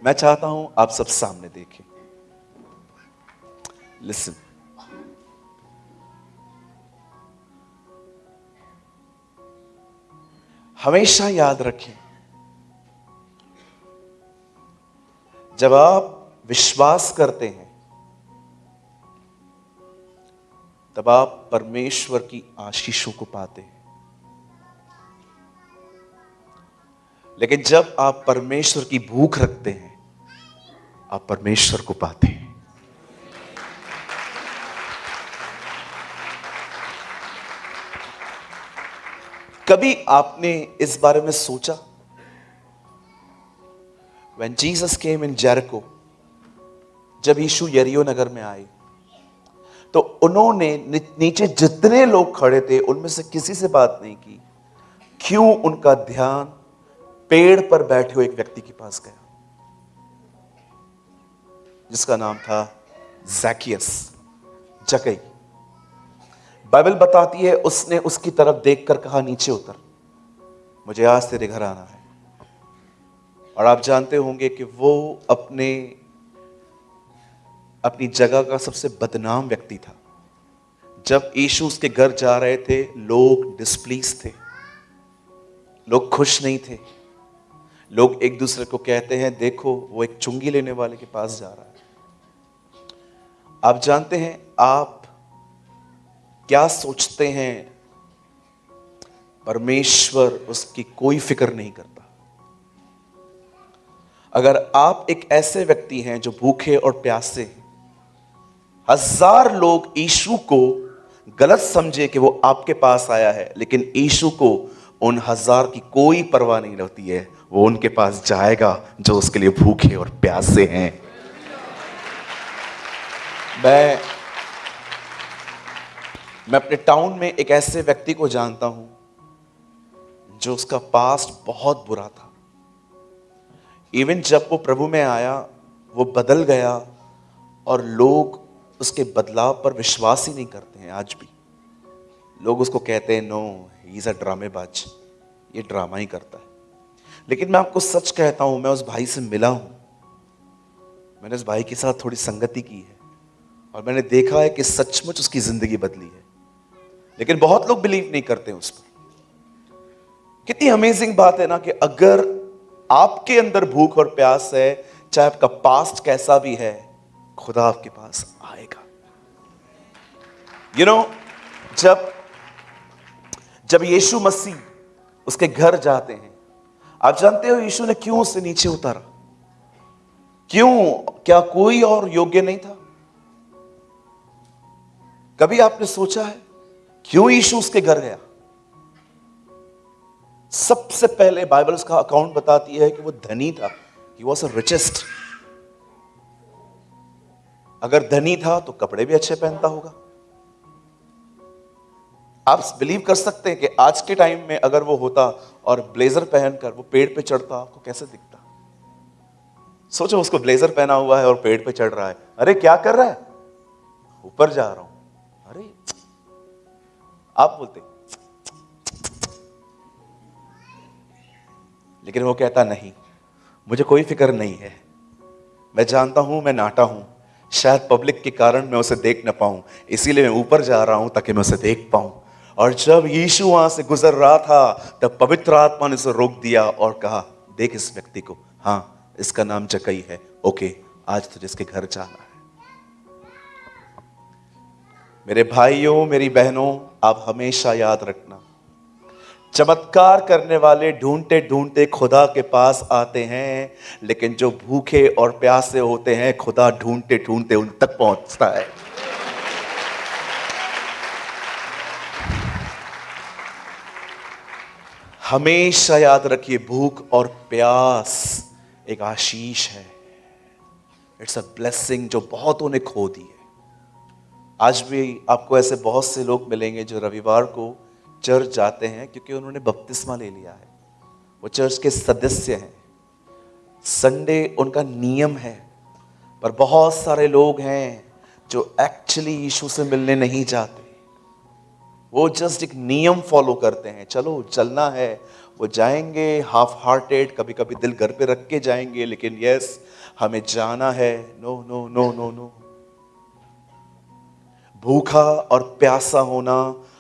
मैं चाहता हूं आप सब सामने देखें। लिसन, हमेशा याद रखें, जब आप विश्वास करते हैं तब आप परमेश्वर की आशीषों को पाते हैं, लेकिन जब आप परमेश्वर की भूख रखते हैं आप परमेश्वर को पाते हैं। कभी आपने इस बारे में सोचा? When Jesus came in Jericho, जब यीशु यरीहो नगर में आए तो उन्होंने नीचे जितने लोग खड़े थे उनमें से किसी से बात नहीं की। क्यों? उनका ध्यान पेड़ पर बैठे हुए एक व्यक्ति के पास गया जिसका नाम था ज़ैकियस, जक्कई। बाइबल बताती है उसने उसकी तरफ देखकर कहा, नीचे उतर, मुझे आज तेरे घर आना है। और आप जानते होंगे कि वो अपनी जगह का सबसे बदनाम व्यक्ति था। जब यीशु उसके घर जा रहे थे लोग डिस्प्लीज थे, लोग खुश नहीं थे। लोग एक दूसरे को कहते हैं, देखो वो एक चुंगी लेने वाले के पास जा रहा है। आप जानते हैं आप क्या सोचते हैं? परमेश्वर उसकी कोई फिक्र नहीं करता। अगर आप एक ऐसे व्यक्ति हैं जो भूखे और प्यासे हैं, हजार लोग यीशु को गलत समझे कि वो आपके पास आया है, लेकिन यीशु को उन हजार की कोई परवाह नहीं रहती है। वो उनके पास जाएगा जो उसके लिए भूखे और प्यासे हैं। मैं अपने टाउन में एक ऐसे व्यक्ति को जानता हूं जो उसका पास्ट बहुत बुरा था। इवन जब वो प्रभु में आया वो बदल गया और लोग उसके बदलाव पर विश्वास ही नहीं करते हैं। आज भी लोग उसको कहते हैं, नो ही इज अ ड्रामेबाज, ये ड्रामा ही करता है। लेकिन मैं आपको सच कहता हूं, मैं उस भाई से मिला हूं, मैंने उस भाई के साथ थोड़ी संगति की है और मैंने देखा है कि सचमुच उसकी जिंदगी बदली है। लेकिन बहुत लोग बिलीव नहीं करते उस पर। कितनी अमेजिंग बात है ना कि अगर आपके अंदर भूख और प्यास है, चाहे आपका पास्ट कैसा भी है, खुदा आपके पास आएगा। जब यीशु मसीह उसके घर जाते हैं, आप जानते हो यीशु ने क्यों उससे नीचे उतारा? क्यों? क्या कोई और योग्य नहीं था? कभी आपने सोचा है क्यों यीशु उसके घर गया? सबसे पहले बाइबल उसका अकाउंट बताती है कि वो धनी था। He was a richest. अगर धनी था तो कपड़े भी अच्छे पहनता होगा। आप बिलीव कर सकते हैं कि आज के टाइम में अगर वो होता और ब्लेजर पहनकर वो पेड़ पे चढ़ता, आपको कैसे दिखता? सोचो, उसको ब्लेजर पहना हुआ है और पेड़ पे चढ़ रहा है। अरे क्या कर रहा है? ऊपर जा रहा हूं। अरे आप बोलते, लेकिन वो कहता नहीं, मुझे कोई फिक्र नहीं है। मैं जानता हूं मैं नाटा हूं, शायद पब्लिक के कारण मैं उसे देख ना पाऊं, इसीलिए मैं ऊपर जा रहा हूं ताकि मैं उसे देख पाऊं। और जब यीशु वहां से गुजर रहा था तब पवित्र आत्मा ने उसे रोक दिया और कहा, देख इस व्यक्ति को, हाँ इसका नाम जक्कई है, ओके आज तुझे इसके घर जाना है। मेरे भाइयों, मेरी बहनों, आप हमेशा याद रखना, चमत्कार करने वाले ढूंढते ढूंढते खुदा के पास आते हैं, लेकिन जो भूखे और प्यासे होते हैं खुदा ढूंढते ढूंढते उन तक पहुंचता है। हमेशा याद रखिए, भूख और प्यास एक आशीष है। इट्स अ ब्लेसिंग जो बहुतों ने खो दी है। आज भी आपको ऐसे बहुत से लोग मिलेंगे जो रविवार को चर्च जाते हैं क्योंकि उन्होंने बपतिस्मा ले लिया है, वो चर्च के सदस्य हैं, संडे उनका नियम है। पर बहुत सारे लोग हैं जो एक्चुअली यीशु से मिलने नहीं जाते, वो जस्ट एक नियम फॉलो करते हैं। चलो चलना है, वो जाएंगे हाफ हार्टेड, कभी कभी दिल घर पे रख के जाएंगे, लेकिन यस, हमें जाना है। No no no no no. भूखा और प्यासा होना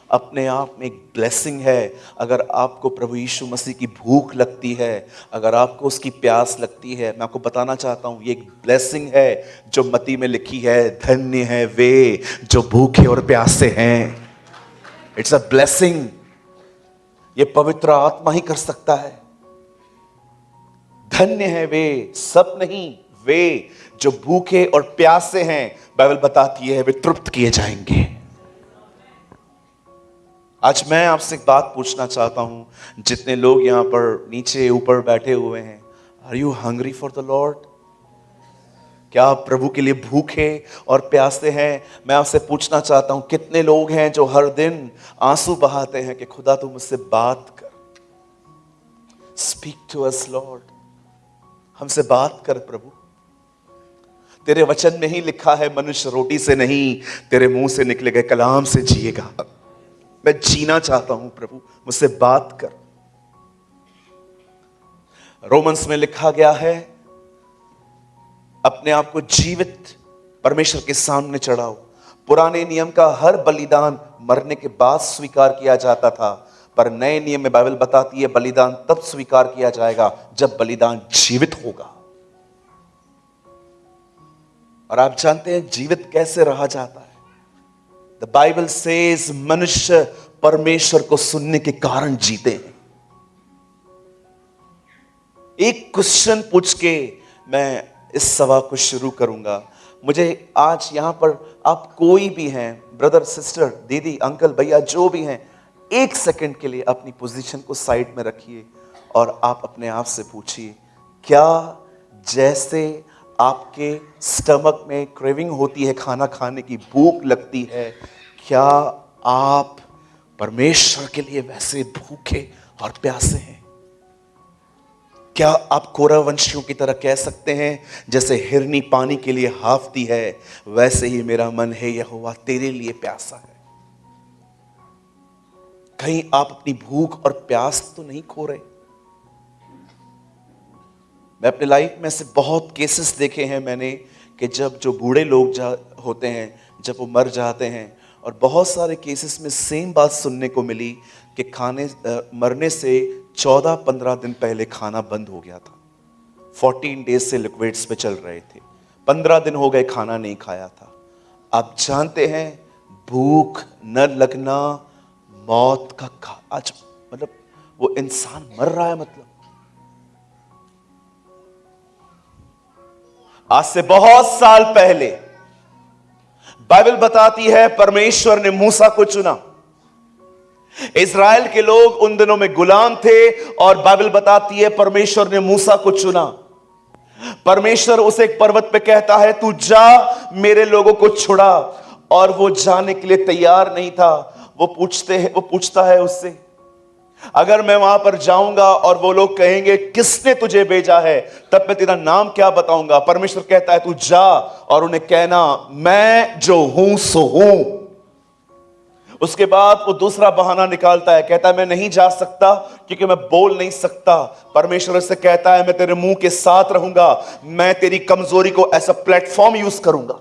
अपने आप में एक ब्लेसिंग है। अगर आपको प्रभु यीशु मसीह की भूख लगती है, अगर आपको उसकी प्यास लगती है, मैं आपको बताना चाहता हूं, ये एक ब्लेसिंग है जो मत्ती में लिखी है, धन्य है वे जो भूखे और प्यासे हैं। It's a blessing. ये पवित्र आत्मा ही कर सकता है। धन्य है वे, सब नहीं, वे जो भूखे और प्यासे हैं, बाइबल बताती है वे तृप्त किए जाएंगे। आज मैं आपसे एक बात पूछना चाहता हूं, जितने लोग यहां पर नीचे ऊपर बैठे हुए हैं, are you hungry for the lord? क्या आप प्रभु के लिए भूखे और प्यासे हैं? मैं आपसे पूछना चाहता हूं, कितने लोग हैं जो हर दिन आंसू बहाते हैं कि खुदा तू मुझसे बात कर, स्पीक टू अस लॉर्ड, हमसे बात कर प्रभु। तेरे वचन में ही लिखा है, मनुष्य रोटी से नहीं तेरे मुंह से निकले गए कलाम से जिएगा। मैं जीना चाहता हूं प्रभु, मुझसे बात कर। रोमन्स में लिखा गया है, अपने आप को जीवित परमेश्वर के सामने चढ़ाओ। पुराने नियम का हर बलिदान मरने के बाद स्वीकार किया जाता था, पर नए नियम में बाइबल बताती है बलिदान तब स्वीकार किया जाएगा जब बलिदान जीवित होगा। और आप जानते हैं जीवित कैसे रहा जाता है? द बाइबल सेज मनुष्य परमेश्वर को सुनने के कारण जीते हैं। एक क्वेश्चन पूछ के मैं इस सभा को शुरू करूंगा। मुझे आज यहां पर आप कोई भी हैं, ब्रदर सिस्टर, दीदी अंकल भैया जो भी हैं, एक सेकंड के लिए अपनी पोजीशन को साइड में रखिए और आप अपने आप से पूछिए, क्या जैसे आपके स्टमक में क्रेविंग होती है, खाना खाने की भूख लगती है, क्या आप परमेश्वर के लिए वैसे भूखे और प्यासे हैं? क्या आप कोरह वंशियों की तरह कह सकते हैं, जैसे हिरनी पानी के लिए हाफती है, वैसे ही मेरा मन है यहोवा तेरे लिए प्यासा है? कहीं आप अपनी भूख और प्यास तो नहीं खो रहे? मैं अपने लाइफ में से बहुत केसेस देखे हैं मैंने कि जब जो बूढ़े लोग होते हैं, जब वो मर जाते हैं, और बहुत सारे केसेस में सेम बात सुनने को मिली कि मरने से 14-15 दिन पहले खाना बंद हो गया था। 14 डेज से लिक्विड्स पे चल रहे थे, 15 दिन हो गए खाना नहीं खाया था। आप जानते हैं भूख न लगना मौत का आज मतलब वो इंसान मर रहा है। मतलब आज से बहुत साल पहले बाइबल बताती है परमेश्वर ने मूसा को चुना। इज़राइल के लोग उन दिनों में गुलाम थे और बाइबल बताती है परमेश्वर ने मूसा को चुना। परमेश्वर उसे एक पर्वत पे कहता है तू जा मेरे लोगों को छुड़ा, और वो जाने के लिए तैयार नहीं था। वो पूछता है उससे, अगर मैं वहां पर जाऊंगा और वो लोग कहेंगे किसने तुझे भेजा है, तब मैं तेरा नाम क्या बताऊंगा? परमेश्वर कहता है तू जा और उन्हें कहना मैं जो हूं सो हूं। उसके बाद वो दूसरा बहाना निकालता है, कहता है मैं नहीं जा सकता क्योंकि मैं बोल नहीं सकता। परमेश्वर से कहता है मैं तेरे मुंह के साथ रहूंगा, मैं तेरी कमजोरी को ऐसा प्लेटफॉर्म यूज करूंगा।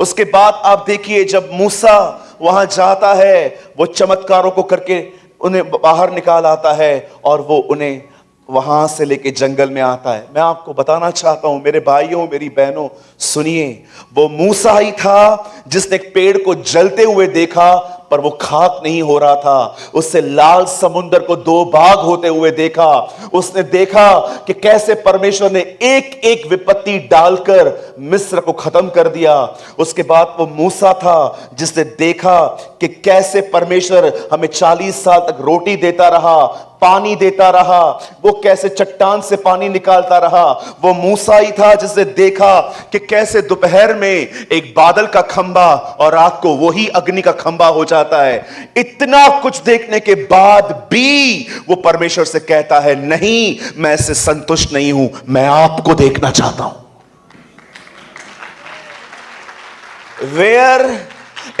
उसके बाद आप देखिए जब मूसा वहां जाता है, वो चमत्कारों को करके उन्हें बाहर निकाल आता है और वो उन्हें वहां से लेके जंगल में आता है। मैं आपको बताना चाहता हूं मेरे भाइयों मेरी बहनों, सुनिए, वो मूसा ही था जिसने एक पेड़ को जलते हुए देखा पर वो खाक नहीं हो रहा था। उससे लाल समुद्र को दो भाग होते हुए देखा। उसने देखा कि कैसे परमेश्वर ने एक एक विपत्ति डालकर मिस्र को खत्म कर दिया। उसके बाद वो मूसा था जिसने देखा कि कैसे परमेश्वर हमें 40 साल तक रोटी देता रहा, पानी देता रहा, वो कैसे चट्टान से पानी निकालता रहा। वो मूसा ही था जिसने देखा कि कैसे दोपहर में एक बादल का खंबा और रात को वही अग्नि का खंबा हो जाता है। इतना कुछ देखने के बाद भी वो परमेश्वर से कहता है नहीं, मैं इससे संतुष्ट नहीं हूं, मैं आपको देखना चाहता हूं। Where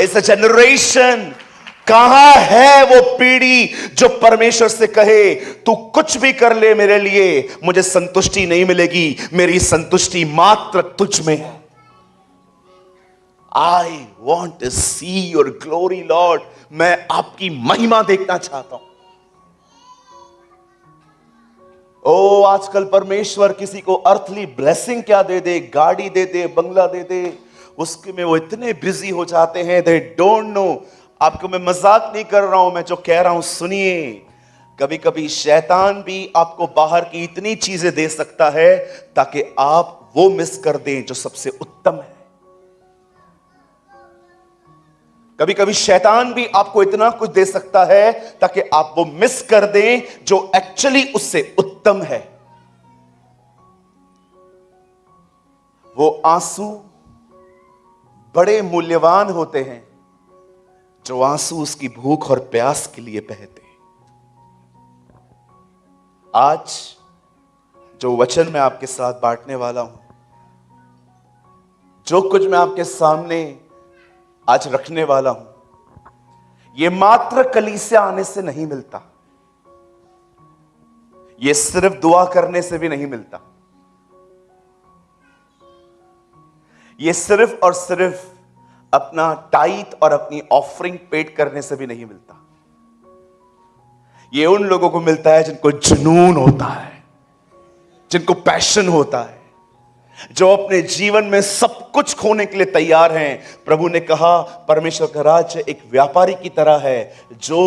is a generation कहां है वो पीढ़ी जो परमेश्वर से कहे तू कुछ भी कर ले मेरे लिए, मुझे संतुष्टि नहीं मिलेगी, मेरी संतुष्टि मात्र तुझ में है। I want to see your glory lord, मैं आपकी महिमा देखना चाहता हूं। ओ आजकल परमेश्वर किसी को अर्थली ब्लेसिंग क्या दे दे, गाड़ी दे दे, बंगला दे दे, उसके में वो इतने बिजी हो जाते हैं, दे डोंट नो। आपको मैं मजाक नहीं कर रहा हूं, मैं जो कह रहा हूं सुनिए। कभी कभी शैतान भी आपको बाहर की इतनी चीजें दे सकता है ताकि आप वो मिस कर दें जो सबसे उत्तम है। कभी कभी शैतान भी आपको इतना कुछ दे सकता है ताकि आप वो मिस कर दें जो एक्चुअली उससे उत्तम है। वो आंसू बड़े मूल्यवान होते हैं जो आंसू उसकी भूख और प्यास के लिए बहते हैं। आज जो वचन मैं आपके साथ बांटने वाला हूं, जो कुछ मैं आपके सामने आज रखने वाला हूं, यह मात्र कलीसिया आने से नहीं मिलता, यह सिर्फ दुआ करने से भी नहीं मिलता, यह सिर्फ और सिर्फ अपना टाइट और अपनी ऑफरिंग पेड करने से भी नहीं मिलता। यह उन लोगों को मिलता है जिनको जुनून होता है, जिनको पैशन होता है, जो अपने जीवन में सब कुछ खोने के लिए तैयार हैं। प्रभु ने कहा परमेश्वर का राज्य एक व्यापारी की तरह है जो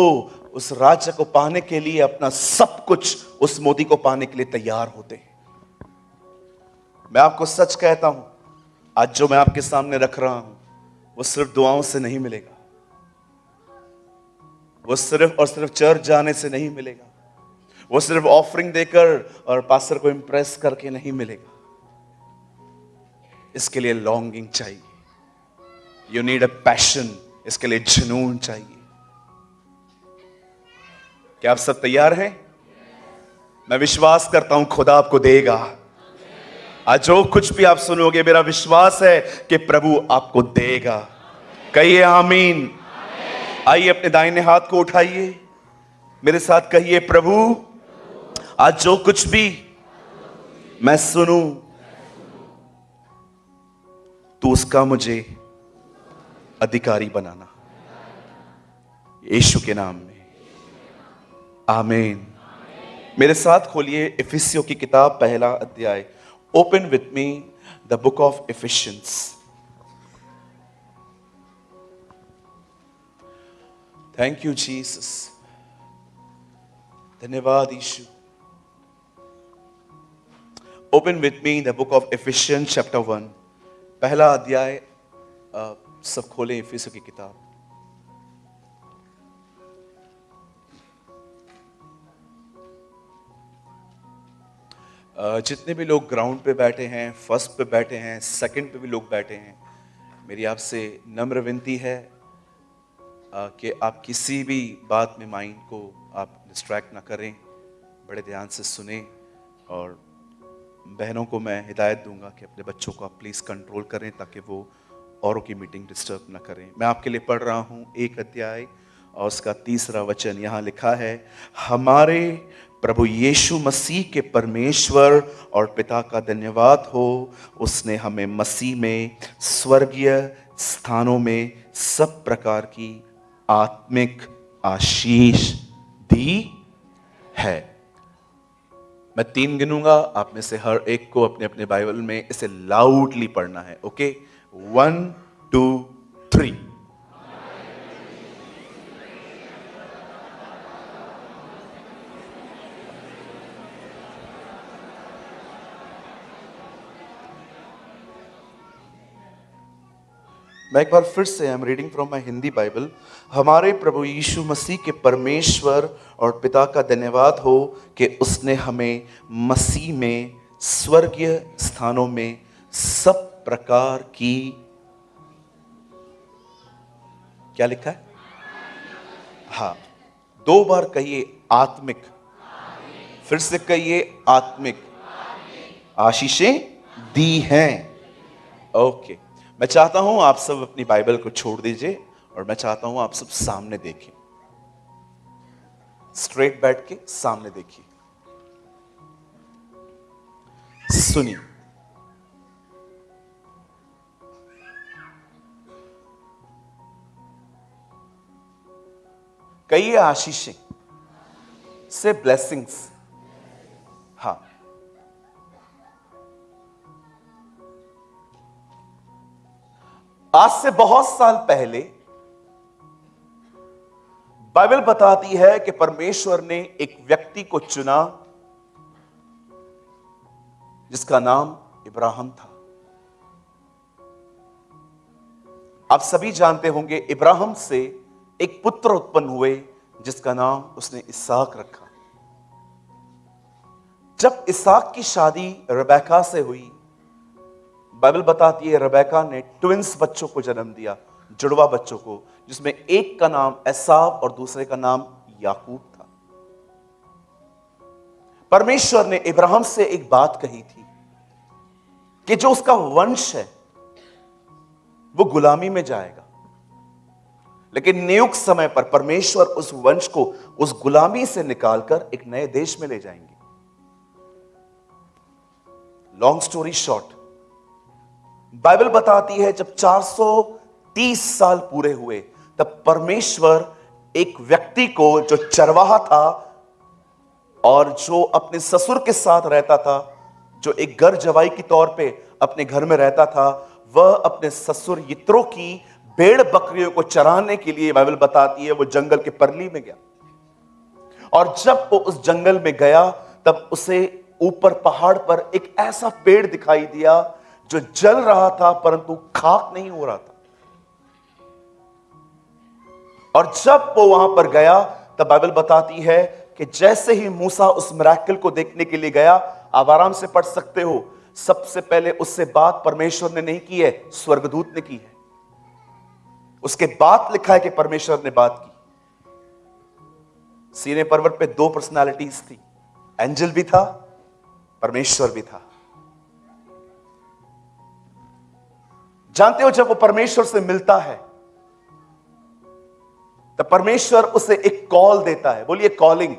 उस राज्य को पाने के लिए अपना सब कुछ, उस मोती को पाने के लिए तैयार होते हैं। मैं आपको सच कहता हूं, आज जो मैं आपके सामने रख रहा हूं वो सिर्फ दुआओं से नहीं मिलेगा, वो सिर्फ और सिर्फ चर्च जाने से नहीं मिलेगा, वो सिर्फ ऑफरिंग देकर और पास्टर को इंप्रेस करके नहीं मिलेगा। इसके लिए लॉन्गिंग चाहिए, यू नीड अ पैशन, इसके लिए जुनून चाहिए। क्या आप सब तैयार हैं? मैं विश्वास करता हूं खुदा आपको देगा। आज जो कुछ भी आप सुनोगे, मेरा विश्वास है कि प्रभु आपको देगा। कहिए आमीन। आइए अपने दाहिने हाथ को उठाइए, मेरे साथ कहिए प्रभु आज जो कुछ भी मैं सुनूं तू उसका मुझे अधिकारी बनाना, यीशु के नाम में आमीन। मेरे साथ खोलिए इफिसियों की किताब पहला अध्याय। Open with me the book of Ephesians. Thank you Jesus, धन्यवाद यीशु। Open with me the book of Ephesians chapter 1, पहला अध्याय। सब खोलें इफिसियों की किताब। जितने भी लोग ग्राउंड पे बैठे हैं, फर्स्ट पे बैठे हैं, सेकंड पे भी लोग बैठे हैं, मेरी आपसे नम्र विनती है कि आप किसी भी बात में माइंड को आप डिस्ट्रैक्ट ना करें, बड़े ध्यान से सुने। और बहनों को मैं हिदायत दूंगा कि अपने बच्चों को आप प्लीज़ कंट्रोल करें ताकि वो औरों की मीटिंग डिस्टर्ब ना करें। मैं आपके लिए पढ़ रहा हूँ एक अध्याय और उसका 3रा वचन। यहाँ लिखा है, हमारे प्रभु यीशु मसीह के परमेश्वर और पिता का धन्यवाद हो, उसने हमें मसीह में स्वर्गीय स्थानों में सब प्रकार की आत्मिक आशीष दी है। मैं 3 गिनूंगा, आप में से हर एक को अपने अपने बाइबल में इसे लाउडली पढ़ना है। ओके, 1 2 3। मैं एक बार फिर से, I am reading from my Hindi Bible. हमारे प्रभु यीशु मसीह के परमेश्वर और पिता का धन्यवाद हो कि उसने हमें मसीह में स्वर्गीय स्थानों में सब प्रकार की, क्या लिखा है? हाँ, 2 बार कहिए आत्मिक, फिर से कहिए आत्मिक आशीषें दी हैं। ओके, मैं चाहता हूं आप सब अपनी बाइबल को छोड़ दीजिए और मैं चाहता हूं आप सब सामने देखें, स्ट्रेट बैठ के सामने देखिए, सुनिए। कहिए आशीषें, से ब्लेसिंग्स। हाँ, आज से बहुत साल पहले बाइबल बताती है कि परमेश्वर ने एक व्यक्ति को चुना जिसका नाम इब्राहिम था। आप सभी जानते होंगे इब्राहिम से एक पुत्र उत्पन्न हुए जिसका नाम उसने इसहाक रखा। जब इसहाक की शादी रेबेका से हुई, बाइबल बताती है रेबेका ने ट्विंस बच्चों को जन्म दिया, जुड़वा बच्चों को, जिसमें एक का नाम एसाव और दूसरे का नाम याकूब था। परमेश्वर ने इब्राहिम से एक बात कही थी कि जो उसका वंश है वो गुलामी में जाएगा, लेकिन नियुक्त समय पर परमेश्वर उस वंश को उस गुलामी से निकालकर एक नए देश में ले जाएंगे। लॉन्ग स्टोरी शॉर्ट, बाइबल बताती है जब 430 साल पूरे हुए तब परमेश्वर एक व्यक्ति को जो चरवाहा था और जो अपने ससुर के साथ रहता था, जो एक घर जवाई के तौर पे अपने घर में रहता था, वह अपने ससुर यित्रो की भेड़ बकरियों को चराने के लिए, बाइबल बताती है, वो जंगल के परली में गया। और जब वो उस जंगल में गया तब उसे ऊपर पहाड़ पर एक ऐसा पेड़ दिखाई दिया जो जल रहा था परंतु खाक नहीं हो रहा था। और जब वो वहां पर गया तब बाइबल बताती है कि जैसे ही मूसा उस मिरेकल को देखने के लिए गया, आप आराम से पढ़ सकते हो, सबसे पहले उससे बात परमेश्वर ने नहीं की है, स्वर्गदूत ने की है। उसके बाद लिखा है कि परमेश्वर ने बात की। सीने पर्वत पे दो पर्सनालिटीज थी, एंजल भी था, परमेश्वर भी था। जानते हो जब वो परमेश्वर से मिलता है तब परमेश्वर उसे एक कॉल देता है। बोलिए कॉलिंग,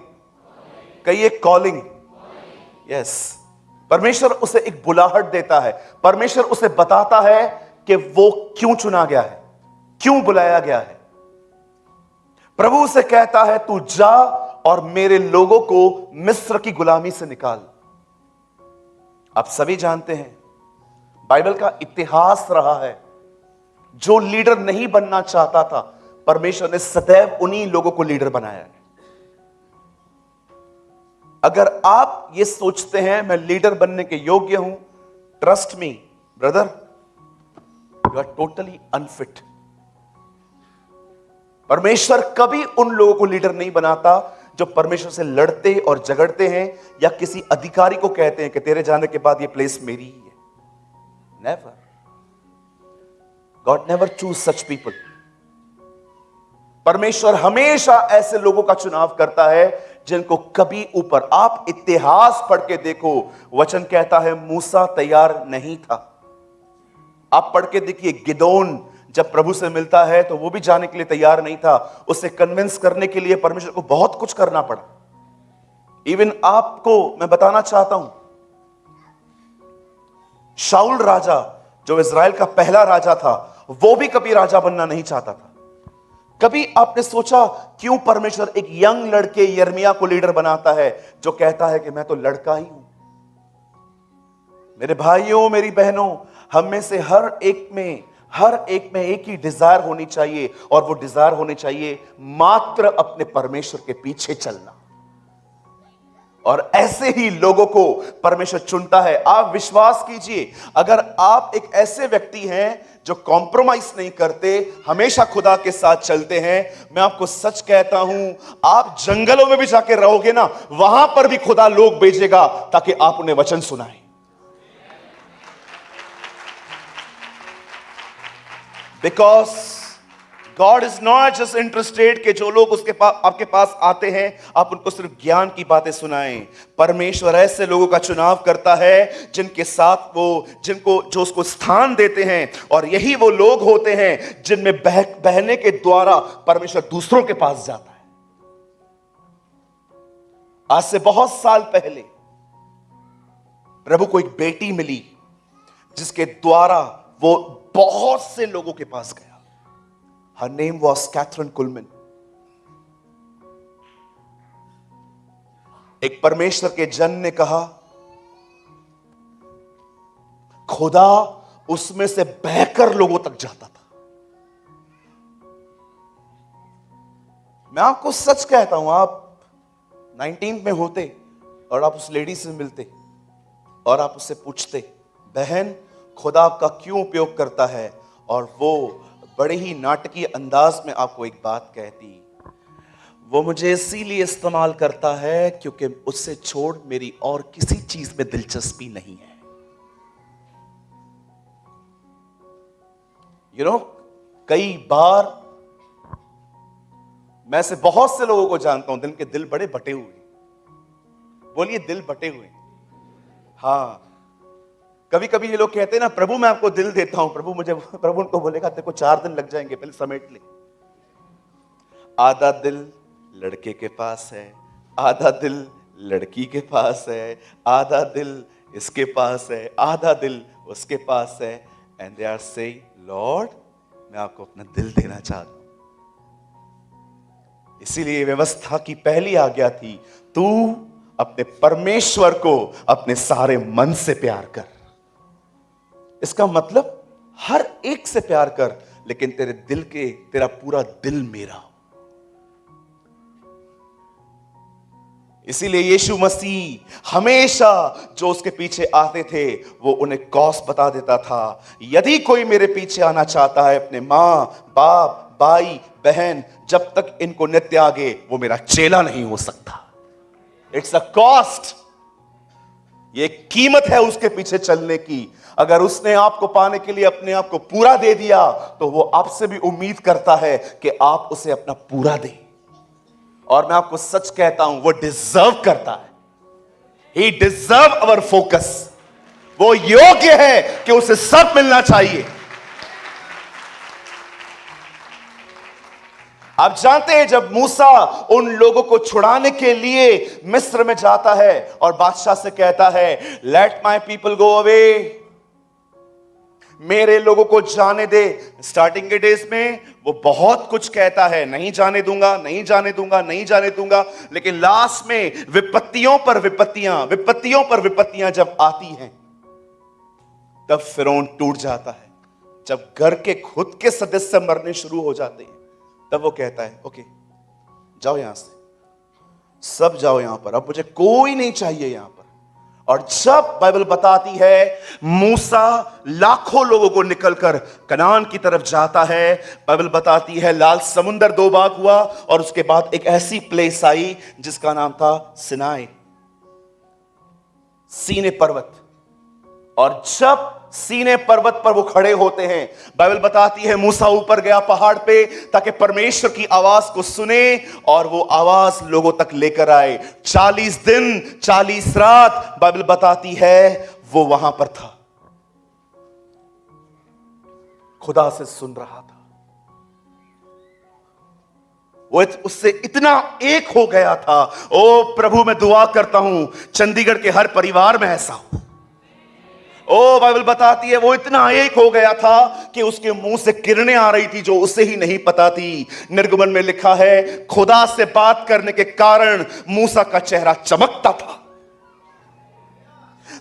कहिए कॉलिंग। यस, परमेश्वर उसे एक बुलाहट देता है। परमेश्वर उसे बताता है कि वो क्यों चुना गया है, क्यों बुलाया गया है। प्रभु उसे कहता है तू जा और मेरे लोगों को मिस्र की गुलामी से निकाल। आप सभी जानते हैं बाइबल का इतिहास रहा है, जो लीडर नहीं बनना चाहता था परमेश्वर ने सदैव उन्हीं लोगों को लीडर बनाया है। अगर आप ये सोचते हैं मैं लीडर बनने के योग्य हूं, trust me brother, you are totally unfit. परमेश्वर कभी उन लोगों को लीडर नहीं बनाता जो परमेश्वर से लड़ते और झगड़ते हैं या किसी अधिकारी को कहते हैं कि तेरे जाने के बाद ये प्लेस मेरी ही है। Never, God never choose such people. परमेश्वर हमेशा ऐसे लोगों का चुनाव करता है जिनको कभी ऊपर, आप इतिहास पढ़ के देखो, वचन कहता है मूसा तैयार नहीं था। आप पढ़ के देखिए गिदोन जब प्रभु से मिलता है तो वो भी जाने के लिए तैयार नहीं था। उसे कन्विंस करने के लिए परमेश्वर को बहुत कुछ करना पड़ा। इवन आपको मैं बताना चाहता हूं, शाऊल राजा जो इजराइल का पहला राजा था, वो भी कभी राजा बनना नहीं चाहता था। कभी आपने सोचा क्यों परमेश्वर एक यंग लड़के यिर्मयाह को लीडर बनाता है जो कहता है कि मैं तो लड़का ही हूं। मेरे भाइयों मेरी बहनों, हम में से हर एक में एक ही डिजायर होनी चाहिए, और वो डिजायर होनी चाहिए मात्र अपने परमेश्वर के पीछे चलना। और ऐसे ही लोगों को परमेश्वर चुनता है। आप विश्वास कीजिए, अगर आप एक ऐसे व्यक्ति हैं जो कॉम्प्रोमाइज नहीं करते, हमेशा खुदा के साथ चलते हैं, मैं आपको सच कहता हूं, आप जंगलों में भी जाके रहोगे ना, वहां पर भी खुदा लोग भेजेगा ताकि आप उन्हें वचन सुनाएं। Because God is not just interested कि जो लोग उसके पास आपके पास आते हैं आप उनको सिर्फ ज्ञान की बातें सुनाएं। परमेश्वर ऐसे लोगों का चुनाव करता है जिनके साथ वो जिनको जो उसको स्थान देते हैं, और यही वो लोग होते हैं जिनमें बहने के द्वारा परमेश्वर दूसरों के पास जाता है। आज से बहुत साल पहले प्रभु को एक बेटी मिली जिसके द्वारा वो बहुत से लोगों के पास गया। Her name was Catherine Kuhlman. एक परमेश्वर के जन ने कहा, खुदा उसमें से बहकर लोगों तक जाता था। मैं आपको सच कहता हूं, आप 19 में होते और आप उस लेडी से मिलते और आप उससे पूछते, बहन खुदा आपका क्यों उपयोग करता है, और वो बड़े ही नाटकीय अंदाज में आपको एक बात कहती, वो मुझे इसीलिए इस्तेमाल करता है क्योंकि उससे छोड़ मेरी और किसी चीज में दिलचस्पी नहीं है। कई बार मैं से बहुत से लोगों को जानता हूं जिनके दिल बड़े बटे हुए। बोलिए दिल बटे हुए। हाँ, कभी कभी ये लोग कहते हैं ना, प्रभु मैं आपको दिल देता हूं, प्रभु उनको बोलेगा तेरे को 4 दिन लग जाएंगे, पहले समेट ले। आधा दिल लड़के के पास है, आधा दिल लड़की के पास है, आधा दिल इसके पास है, आधा दिल उसके पास है, and they are saying, lord मैं आपको अपना दिल देना चाहता हूं। इसीलिए व्यवस्था की पहली आज्ञा थी, तू अपने परमेश्वर को अपने सारे मन से प्यार कर। इसका मतलब हर एक से प्यार कर, लेकिन तेरा पूरा दिल मेरा हो। इसीलिए यीशु मसीह हमेशा जो उसके पीछे आते थे वो उन्हें कॉस बता देता था, यदि कोई मेरे पीछे आना चाहता है, अपने मां बाप भाई बहन जब तक इनको न त्यागे वो मेरा चेला नहीं हो सकता। इट्स अ कॉस्ट, ये कीमत है उसके पीछे चलने की। अगर उसने आपको पाने के लिए अपने आप को पूरा दे दिया तो वो आपसे भी उम्मीद करता है कि आप उसे अपना पूरा दें। और मैं आपको सच कहता हूं, वो डिजर्व करता है। He deserve our focus. वो योग्य है कि उसे सब मिलना चाहिए। आप जानते हैं जब मूसा उन लोगों को छुड़ाने के लिए मिस्र में जाता है और बादशाह से कहता है, let my people go away, मेरे लोगों को जाने दे। स्टार्टिंग के डेज में वो बहुत कुछ कहता है, नहीं जाने दूंगा, नहीं जाने दूंगा, नहीं जाने दूंगा, लेकिन लास्ट में विपत्तियों पर विपत्तियां जब आती हैं तब फिरौन टूट जाता है। जब घर के खुद के सदस्य मरने शुरू हो जाते हैं तब वो कहता है, ओके जाओ यहां से, सब जाओ यहां पर, अब मुझे कोई नहीं चाहिए यहां पर। और जब बाइबल बताती है मूसा लाखों लोगों को निकलकर कनान की तरफ जाता है, बाइबल बताती है लाल समुंदर 2 भाग हुआ और उसके बाद एक ऐसी प्लेस आई जिसका नाम था सिनाई, सीने पर्वत। और जब सीने पर्वत पर वो खड़े होते हैं, बाइबल बताती है मूसा ऊपर गया पहाड़ पे ताकि परमेश्वर की आवाज को सुने और वो आवाज लोगों तक लेकर आए। 40 दिन 40 रात बाइबल बताती है वो वहां पर था, खुदा से सुन रहा था। वो उससे इतना एक हो गया था। ओ प्रभु मैं दुआ करता हूं चंडीगढ़ के हर परिवार में ऐसा हो। ओ बाइबल बताती है वो इतना एक हो गया था कि उसके मुंह से किरणें आ रही थी जो उसे ही नहीं पता थी। निर्गमन में लिखा है खुदा से बात करने के कारण मूसा का चेहरा चमकता था।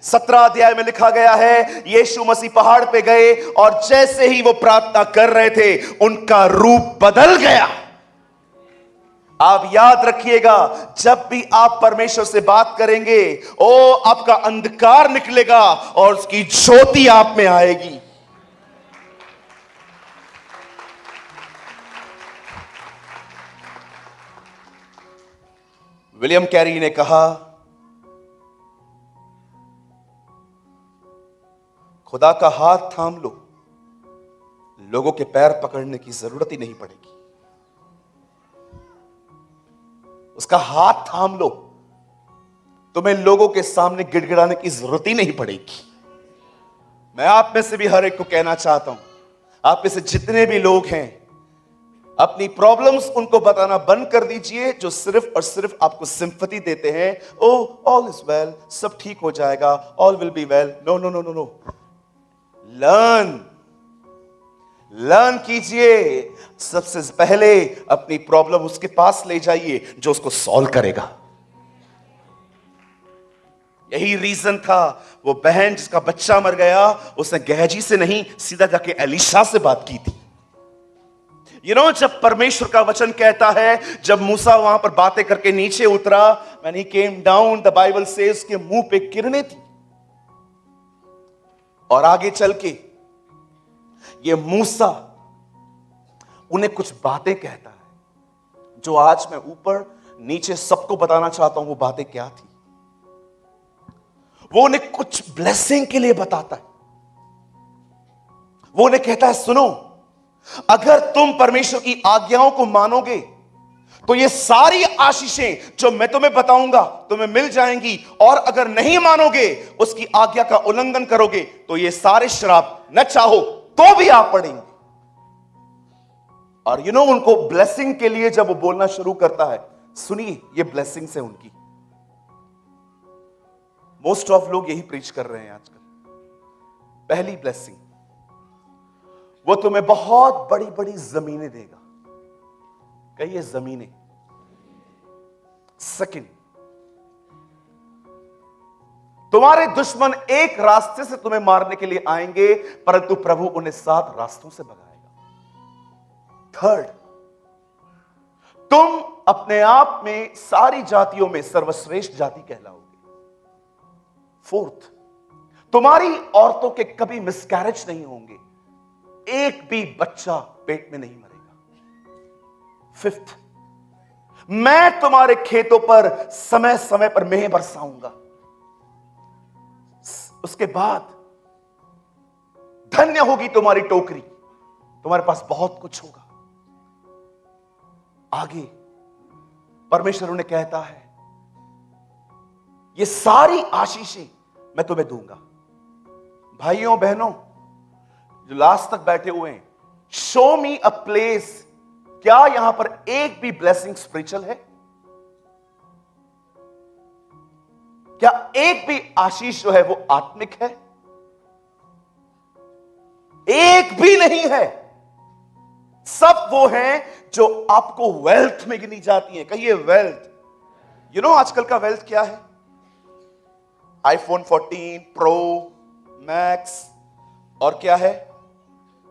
17 अध्याय में लिखा गया है यीशु मसीह पहाड़ पे गए और जैसे ही वो प्रार्थना कर रहे थे उनका रूप बदल गया। आप याद रखिएगा जब भी आप परमेश्वर से बात करेंगे आपका अंधकार निकलेगा और उसकी ज्योति आप में आएगी। विलियम कैरी ने कहा खुदा का हाथ थाम लो लोगों के पैर पकड़ने की जरूरत ही नहीं पड़ेगी। उसका हाथ थाम लो, तुम्हें लोगों के सामने गिड़गिड़ाने की जरूरत ही नहीं पड़ेगी। मैं आप में से भी हर एक को कहना चाहता हूं, आप में से जितने भी लोग हैं, अपनी प्रॉब्लम्स उनको बताना बंद कर दीजिए, जो सिर्फ और सिर्फ आपको सिंपैथी देते हैं। ओ ऑल इज वेल, सब ठीक हो जाएगा, all will be well. No no no no no, learn कीजिए। सबसे पहले अपनी प्रॉब्लम उसके पास ले जाइए जो उसको सॉल्व करेगा। यही रीजन था, वो बहन जिसका बच्चा मर गया, उसने गहजी से नहीं, सीधा जाके एलीशा से बात की थी। जब परमेश्वर का वचन कहता है, जब मूसा वहां पर बातें करके नीचे उतरा, when he came down, the Bible says के मुंह पे किरणें थी। और आगे चल के ये मूसा उन्हें कुछ बातें कहता है, जो आज मैं ऊपर नीचे सबको बताना चाहता हूं। वो बातें क्या थी? वो उन्हें कुछ ब्लेसिंग के लिए बताता है। वो उन्हें कहता है, सुनो, अगर तुम परमेश्वर की आज्ञाओं को मानोगे तो ये सारी आशीषें जो मैं तुम्हें बताऊंगा तुम्हें मिल जाएंगी, और अगर नहीं मानोगे, उसकी आज्ञा का उल्लंघन करोगे, तो ये सारे श्राप न चाहो तो भी आ पड़ेंगे। और उनको ब्लेसिंग के लिए जब वो बोलना शुरू करता है, सुनिए, ये ब्लेसिंग से उनकी मोस्ट ऑफ लोग यही प्रीच कर रहे हैं आजकल। पहली ब्लेसिंग, वो तुम्हें बहुत बड़ी बड़ी जमीनें देगा। कहिए जमीनें। सेकंड, तुम्हारे दुश्मन एक रास्ते से तुम्हें मारने के लिए आएंगे, परंतु प्रभु उन्हें 7 रास्तों से भगाएगा। थर्ड, तुम अपने आप में सारी जातियों में सर्वश्रेष्ठ जाति कहलाओगे। फोर्थ, तुम्हारी औरतों के कभी मिसकैरेज नहीं होंगे, एक भी बच्चा पेट में नहीं मरेगा। फिफ्थ, मैं तुम्हारे खेतों पर समय समय पर मेंह बरसाऊंगा। उसके बाद धन्य होगी तुम्हारी टोकरी, तुम्हारे पास बहुत कुछ होगा। आगे परमेश्वर उन्हें कहता है, ये सारी आशीषें मैं तुम्हें दूंगा। भाइयों बहनों जो लास्ट तक बैठे हुए हैं, शो मी अ प्लेस, क्या यहां पर एक भी ब्लेसिंग स्पिरिचुअल है? क्या एक भी आशीष जो है वो आत्मिक है? एक भी नहीं है। सब वो हैं जो आपको वेल्थ में गिनी जाती हैं। कहिए वेल्थ। आजकल का वेल्थ क्या है? iPhone 14 प्रो मैक्स, और क्या है?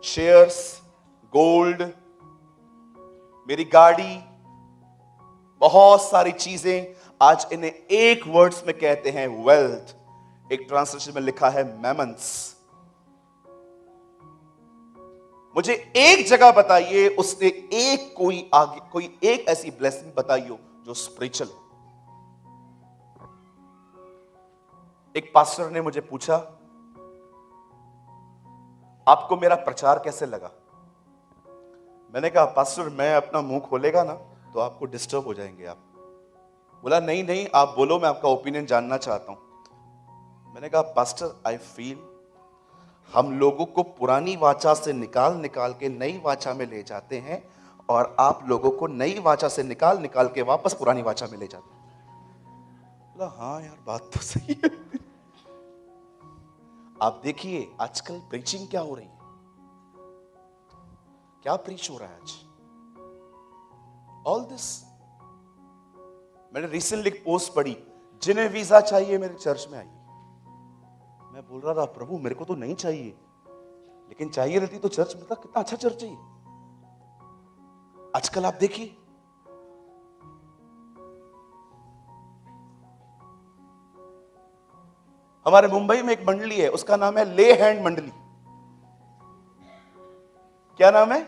शेयर्स, गोल्ड, मेरी गाड़ी, बहुत सारी चीजें। आज इन्हें एक वर्ड्स में कहते हैं वेल्थ। एक ट्रांसलेशन में लिखा है मैमन्स। मुझे एक जगह बताइए, उसने एक कोई एक ऐसी ब्लेसिंग बताइयो जो स्पिरिचुअल। एक पास्टर ने मुझे पूछा, आपको मेरा प्रचार कैसे लगा? मैंने कहा, पास्टर मैं अपना मुंह खोलेगा ना तो आपको डिस्टर्ब हो जाएंगे आप। बोला नहीं नहीं, आप बोलो, मैं आपका ओपिनियन जानना चाहता हूं। मैंने कहा, पास्टर आई फील हम लोगों को पुरानी वाचा से निकाल के नई वाचा में ले जाते हैं, और आप लोगों को नई वाचा से निकाल के वापस पुरानी वाचा में ले जाते हैं। बोला हाँ यार, बात तो सही है। आप देखिए आजकल प्रीचिंग क्या हो रही है, क्या प्रीच हो रहा है आज। ऑल दिस, मैंने रिसेंटली एक पोस्ट पढ़ी, जिन्हें वीजा चाहिए मेरे चर्च में आइए। मैं बोल रहा था, प्रभु मेरे को तो नहीं चाहिए, लेकिन चाहिए रहती तो चर्च में, कितना अच्छा चर्च है। आजकल आप देखिए, हमारे मुंबई में एक मंडली है, उसका नाम है ले हैंड मंडली। क्या नाम है?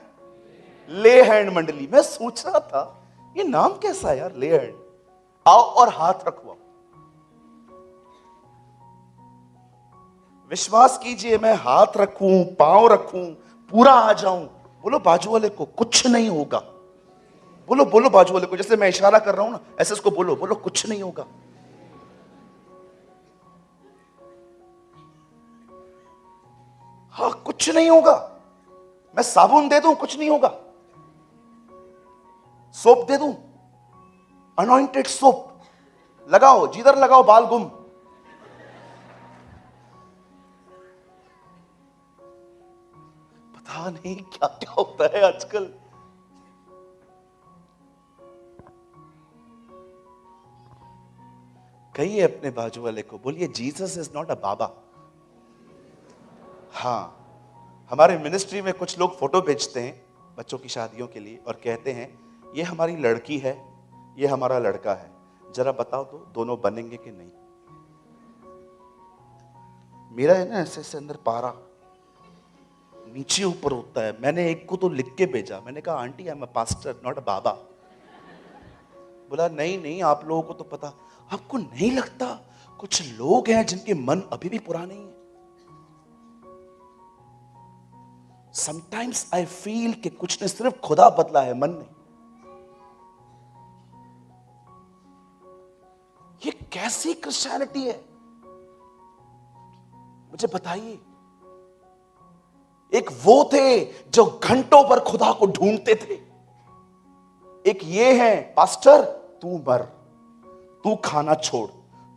ले हैंड मंडली। मैं सोच रहा था ये नाम कैसा है यार, ले हैंड। आओ और हाथ रखो। विश्वास कीजिए, मैं हाथ रखूं, पांव रखूं, पूरा आ जाऊं। बोलो बाजू वाले को कुछ नहीं होगा। बोलो बोलो बाजू वाले को, जैसे मैं इशारा कर रहा हूं ना, ऐसे उसको बोलो, बोलो कुछ नहीं होगा। हाँ, कुछ नहीं होगा। मैं साबुन दे दूं, कुछ नहीं होगा। सोप दे दूं, अनॉइंटेड सोप लगाओ, जिधर लगाओ बाल गुम। पता नहीं क्या क्या होता है आजकल। कहिए अपने बाजू वाले को, बोलिए जीसस इज नॉट अ बाबा। हाँ, हमारे मिनिस्ट्री में कुछ लोग फोटो भेजते हैं बच्चों की शादियों के लिए और कहते हैं ये हमारी लड़की है, ये हमारा लड़का है, जरा बताओ तो दोनों बनेंगे कि नहीं। मेरा है ना ऐसे ऐसे अंदर पारा नीचे ऊपर होता है। मैंने एक को तो लिख के भेजा, मैंने कहा aunty I am a pastor not a baba. बोला नहीं नहीं, आप लोगों को तो पता। आपको नहीं लगता कुछ लोग हैं जिनके मन अभी भी पुराने हैं? समटाइम्स आई फील कि कुछ ने सिर्फ खुदा बदला है, मन नहीं। ये कैसी क्रिश्चियनिटी है, मुझे बताइए। एक वो थे जो घंटों पर खुदा को ढूंढते थे, एक ये है पास्टर तू मर, तू खाना छोड़,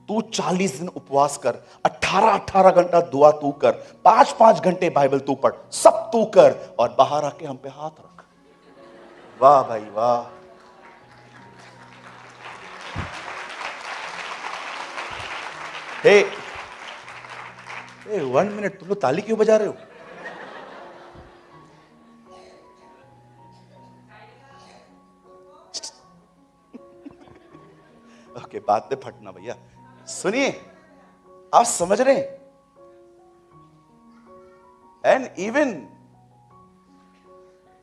तू 40 दिन उपवास कर, 18 घंटा दुआ तू कर, 5 घंटे बाइबल तू पढ़, सब तू कर और बाहर आके हम पे हाथ रख। वाह भाई वाह। हे 1 मिनट, तुम लोग ताली क्यों बजा रहे हो? ओके, बात में फटना भैया। सुनिए, आप समझ रहे हैं? एंड इवन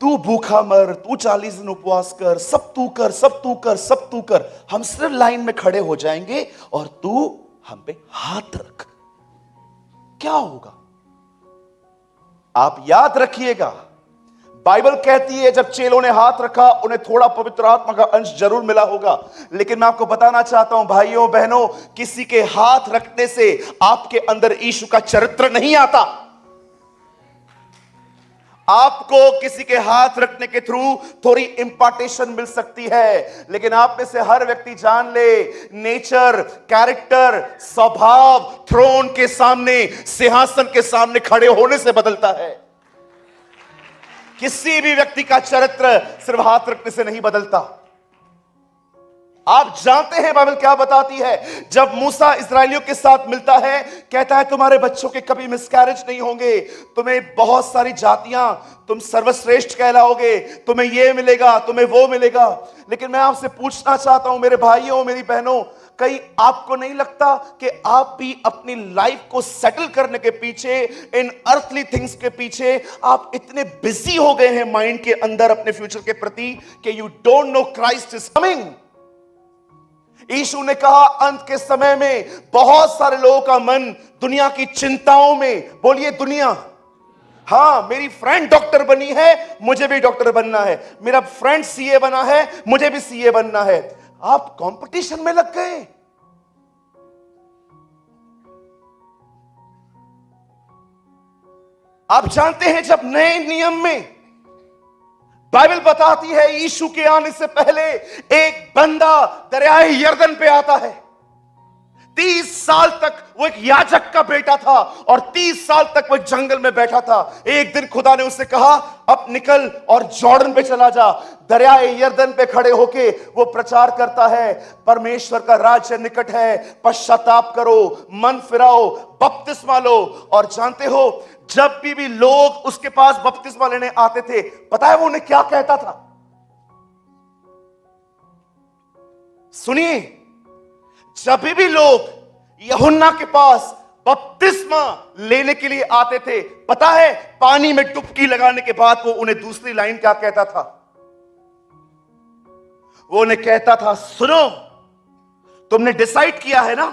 तू भूखा मर, तू 40 दिन उपवास कर, सब तू कर, सब तू कर, सब तू कर, हम सिर्फ लाइन में खड़े हो जाएंगे और तू हम पे हाथ रख। क्या होगा? आप याद रखिएगा, बाइबल कहती है जब चेलों ने हाथ रखा उन्हें थोड़ा पवित्र आत्मा का अंश जरूर मिला होगा। लेकिन मैं आपको बताना चाहता हूं भाइयों बहनों, किसी के हाथ रखने से आपके अंदर यीशु का चरित्र नहीं आता। आपको किसी के हाथ रखने के थ्रू थोड़ी इंपार्टेशन मिल सकती है, लेकिन आप में से हर व्यक्ति जान ले, नेचर, कैरेक्टर, स्वभाव थ्रोन के सामने, सिंहासन के सामने खड़े होने से बदलता है। किसी भी व्यक्ति का चरित्र सिर्फ हाथ रखने से नहीं बदलता। आप जानते हैं बाइबल क्या बताती है? जब मूसा इस्राएलियों के साथ मिलता है, कहता है तुम्हारे बच्चों के कभी मिसकैरेज नहीं होंगे, तुम्हें बहुत सारी जातियां, तुम सर्वश्रेष्ठ कहलाओगे, तुम्हें ये मिलेगा, तुम्हें वो मिलेगा। लेकिन मैं आपसे पूछना चाहता हूं मेरे भाइयों मेरी बहनों, कहीं आपको नहीं लगता कि आप भी अपनी लाइफ को सेटल करने के पीछे, इन अर्थली थिंग्स के पीछे आप इतने बिजी हो गए हैं माइंड के अंदर अपने फ्यूचर के प्रति कि you don't know Christ is coming. यीशु ने कहा अंत के समय में बहुत सारे लोगों का मन दुनिया की चिंताओं में, बोलिए दुनिया। हां, मेरी फ्रेंड डॉक्टर बनी है, मुझे भी डॉक्टर बनना है। मेरा फ्रेंड सीए बना है, मुझे भी सीए बनना है। आप कंपटीशन में लग गए। आप जानते हैं जब नए नियम में बाइबल बताती है यीशु के आने से पहले एक बंदा दरियाए यरदन पे आता है। 30 साल तक वो एक याजक का बेटा था और 30 साल तक वो एक जंगल में बैठा था। एक दिन खुदा ने उससे कहा अब निकल और जॉर्डन पे चला जा। दरियाए यरदन पे खड़े होके वो प्रचार करता है परमेश्वर का राज्य निकट है, पश्चाताप करो, मन फिराओ, बपतिस्मा लो। और जानते हो जब भी लोग उसके पास बपतिस्मा लेने आते थे, पता है वो उन्हें क्या कहता था? सुनिए, जब भी लोग यूहन्ना के पास बपतिस्मा लेने के लिए आते थे, पता है पानी में डुबकी लगाने के बाद वो उन्हें दूसरी लाइन क्या कहता था? वो उन्हें कहता था सुनो, तुमने डिसाइड किया है ना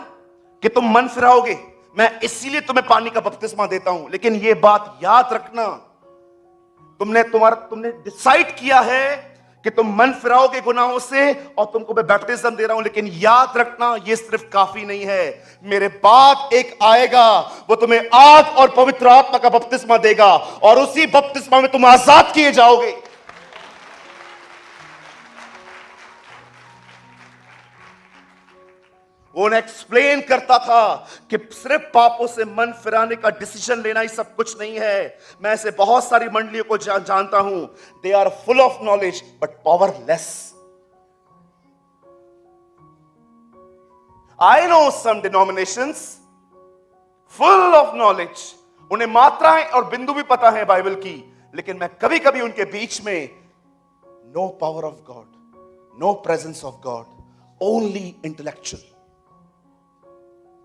कि तुम मन फिराओगे, मैं इसीलिए तुम्हें पानी का बपतिस्मा देता हूं, लेकिन यह बात याद रखना तुमने डिसाइड किया है कि तुम मन फिराओगे गुनाहों से और तुमको मैं बैप्टिज्म दे रहा हूं, लेकिन याद रखना यह सिर्फ काफी नहीं है। मेरे बाद एक आएगा, वो तुम्हें आग और पवित्र आत्मा का बपतिस्मा देगा और उसी बपतिस्मा में तुम आजाद किए जाओगे। वो ने एक्सप्लेन करता था कि सिर्फ पापों से मन फिराने का डिसीजन लेना ही सब कुछ नहीं है। मैं ऐसे बहुत सारी मंडलियों को जानता हूं, they are full of knowledge but powerless. I know some denominations full of knowledge, उन्हें मात्राएं और बिंदु भी पता है बाइबल की, लेकिन मैं कभी कभी उनके बीच में no power of God, no presence of God, only intellectual.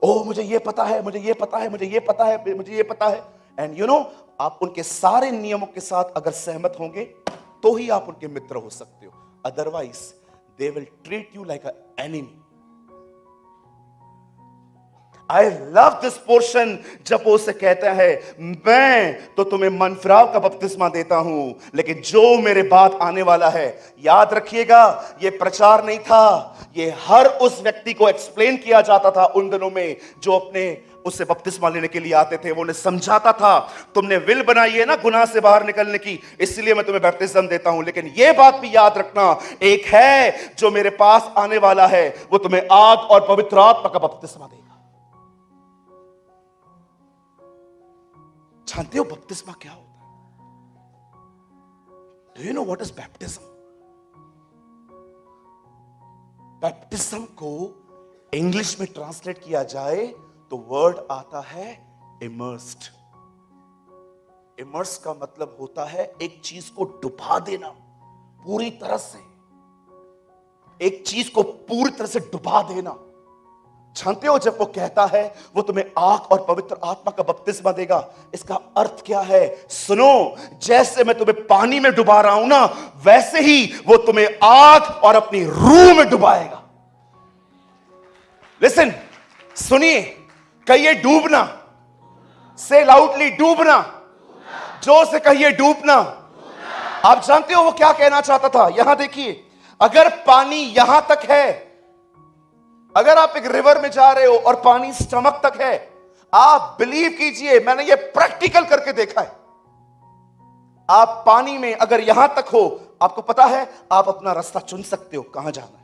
ओ मुझे ये पता है, मुझे ये पता है, मुझे ये पता है, मुझे ये पता है। एंड यू नो, आप उनके सारे नियमों के साथ अगर सहमत होंगे तो ही आप उनके मित्र हो सकते हो, otherwise they will treat you like a enemy. I love this portion जब वो उसे कहता है, मैं तो तुम्हें मन फिराव का बपतिस्मा देता हूं, लेकिन जो मेरे बाद आने वाला है, याद रखिएगा, ये प्रचार नहीं था, ये हर उस व्यक्ति को एक्सप्लेन किया जाता था उन दिनों में जो अपने उससे बपतिस्मा लेने के लिए आते थे। वो उन्हें समझाता था, तुमने विल बनाई है ना गुनाह से बाहर निकलने की, इसलिए मैं तुम्हें बपतिस्म देता हूं, लेकिन यह बात भी याद रखना, एक है जो मेरे पास आने वाला है, वो तुम्हें आग और पवित्र आत्मा का बपतिस्मा देगा। जानते हो बपतिस्मा क्या होता है? Do you know what is baptism? Baptism को इंग्लिश में ट्रांसलेट किया जाए तो वर्ड आता है इमर्स्ड। इमर्स का मतलब होता है एक चीज को डुबा देना पूरी तरह से, एक चीज को पूरी तरह से डुबा देना। जानते हो जब वो कहता है वो तुम्हें आग और पवित्र आत्मा का बपतिस्मा देगा, इसका अर्थ क्या है? सुनो, जैसे मैं तुम्हें पानी में डुबा रहा हूं ना, वैसे ही वो तुम्हें आग और अपनी रूह में डुबाएगा। लिसन, सुनिए, कहिए डूबना, से लाउडली डूबना, जोर से कहिए डूबना। आप जानते हो वो क्या कहना चाहता था? यहां देखिए, अगर पानी यहां तक है, अगर आप एक रिवर में जा रहे हो और पानी स्टमक तक है, आप बिलीव कीजिए, मैंने ये प्रैक्टिकल करके देखा है, आप पानी में अगर यहां तक हो, आपको पता है आप अपना रास्ता चुन सकते हो कहां जाना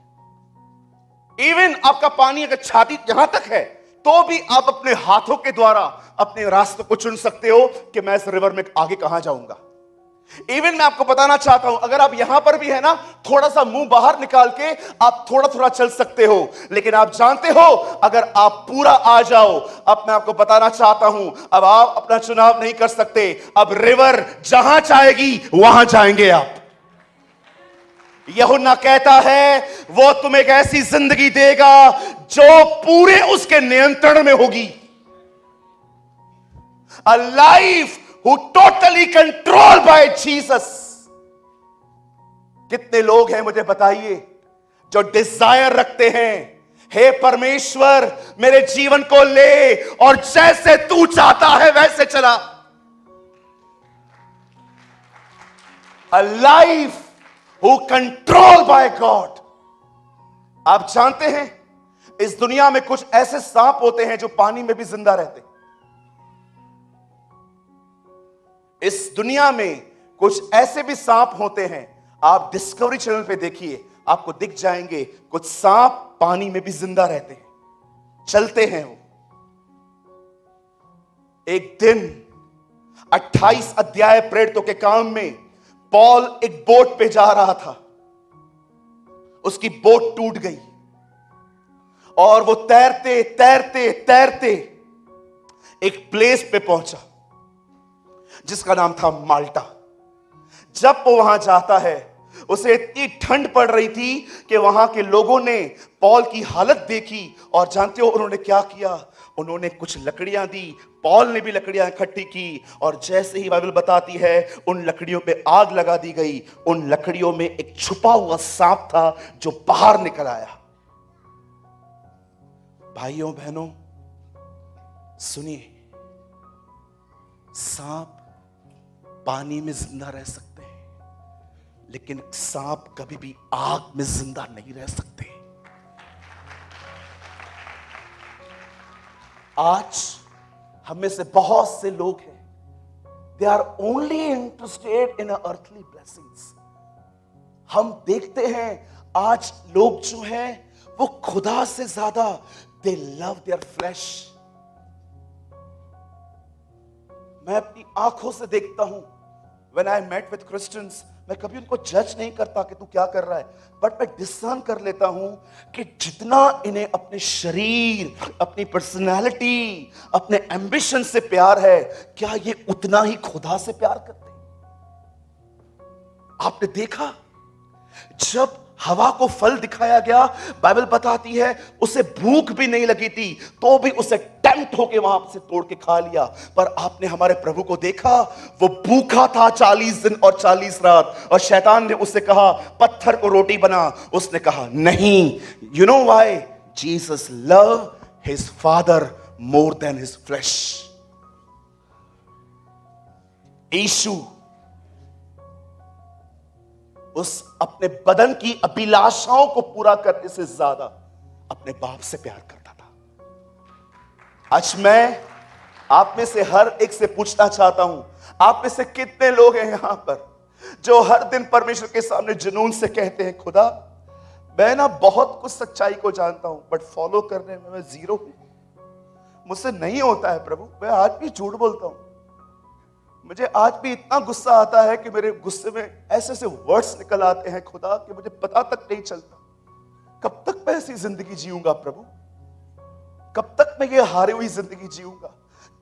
है। इवन आपका पानी अगर छाती यहां तक है तो भी आप अपने हाथों के द्वारा अपने रास्ते को चुन सकते हो कि मैं इस रिवर में आगे कहां जाऊंगा। इवन मैं आपको बताना चाहता हूं, अगर आप यहां पर भी है ना, थोड़ा सा मुंह बाहर निकाल के आप थोड़ा थोड़ा चल सकते हो, लेकिन आप जानते हो अगर आप पूरा आ जाओ, अब मैं आपको बताना चाहता हूं, अब आप अपना चुनाव नहीं कर सकते, अब रिवर जहां चाहेगी वहां जाएंगे आप। यूहन्ना कहता है वो तुम्हें एक ऐसी जिंदगी देगा जो पूरे उसके नियंत्रण में होगी, a life who totally controlled by Jesus। कितने लोग हैं मुझे बताइए जो डिजायर रखते हैं, हे परमेश्वर मेरे जीवन को ले और जैसे तू चाहता है वैसे चला। A life who controlled by God। आप जानते हैं इस दुनिया में कुछ ऐसे सांप होते हैं जो पानी में भी जिंदा रहते हैं। इस दुनिया में कुछ ऐसे भी सांप होते हैं, आप डिस्कवरी चैनल पे देखिए, आपको दिख जाएंगे कुछ सांप पानी में भी जिंदा रहते हैं, चलते हैं वो। एक दिन 28 अध्याय प्रेरितों के काम में पॉल एक बोट पे जा रहा था, उसकी बोट टूट गई और वो तैरते तैरते तैरते एक प्लेस पे पहुंचा जिसका नाम था माल्टा। जब वो वहां जाता है, उसे इतनी ठंड पड़ रही थी कि वहां के लोगों ने पॉल की हालत देखी और जानते हो उन्होंने क्या किया? उन्होंने कुछ लकड़ियां दी, पॉल ने भी लकड़ियां इकट्ठी की और जैसे ही बाइबल बताती है उन लकड़ियों पे आग लगा दी गई। उन लकड़ियों में एक छुपा हुआ सांप था जो बाहर निकल आया। भाइयों बहनों सुनिए, सांप पानी में जिंदा रह सकते हैं, लेकिन सांप कभी भी आग में जिंदा नहीं रह सकते। आज हम में से बहुत से लोग हैं, they are only interested in earthly blessings. हम देखते हैं आज लोग जो हैं वो खुदा से ज्यादा दे लव देयर फ्लैश। मैं अपनी आंखों से देखता हूं, when I met with Christians, मैं कभी उनको जज नहीं करता कि तू क्या कर रहा है, बट मैं डिस्सर्न कर लेता हूं कि जितना इन्हें अपने शरीर, अपनी पर्सनालिटी, अपने एम्बिशन से प्यार है, क्या ये उतना ही खुदा से प्यार करते हैं? आपने देखा जब हवा को फल दिखाया गया, बाइबल बताती है उसे भूख भी नहीं लगी थी, तो भी उसे टेम्प्ट होके वहां से तोड़ के खा लिया। पर आपने हमारे प्रभु को देखा, वो भूखा था 40 दिन और 40 रात, और शैतान ने उससे कहा पत्थर को रोटी बना, उसने कहा नहीं। You know why? Jesus love his father more than his flesh. यीशु उस अपने बदन की अभिलाषाओं को पूरा करने से ज्यादा अपने बाप से प्यार करता था। आज मैं आप में से हर एक से पूछना चाहता हूं, आप में से कितने लोग हैं यहां पर जो हर दिन परमेश्वर के सामने जुनून से कहते हैं, खुदा मैं ना बहुत कुछ सच्चाई को जानता हूं, बट फॉलो करने में मैं जीरो हूं, मुझसे नहीं होता है प्रभु, मैं आज भी झूठ बोलता हूं, मुझे आज भी इतना गुस्सा आता है कि मेरे गुस्से में ऐसे ऐसे वर्ड्स निकल आते हैं खुदा कि मुझे पता तक नहीं चलता कब तक मैं ऐसी जिंदगी जीऊंगा प्रभु, कब तक मैं ये हारी हुई जिंदगी जीऊंगा,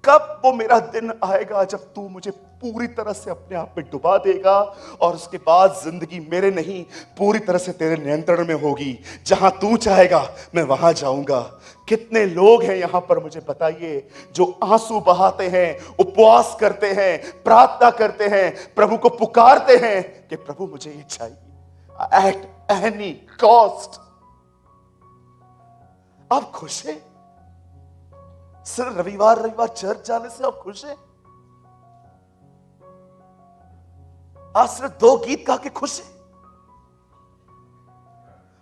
कब वो मेरा दिन आएगा जब तू मुझे पूरी तरह से अपने आप में डुबा देगा और उसके बाद जिंदगी मेरे नहीं पूरी तरह से तेरे नियंत्रण में होगी, जहां तू चाहेगा मैं वहां जाऊंगा। कितने लोग हैं यहां पर मुझे बताइए जो आंसू बहाते हैं, उपवास करते हैं, प्रार्थना करते हैं, प्रभु को पुकारते हैं कि प्रभु मुझे ये चाहिए एट एनी कॉस्ट। आप खुश हैं? सिर्फ रविवार रविवार चर्च जाने से आप खुश हैं? आप सिर्फ 2 गीत गा के खुश हैं?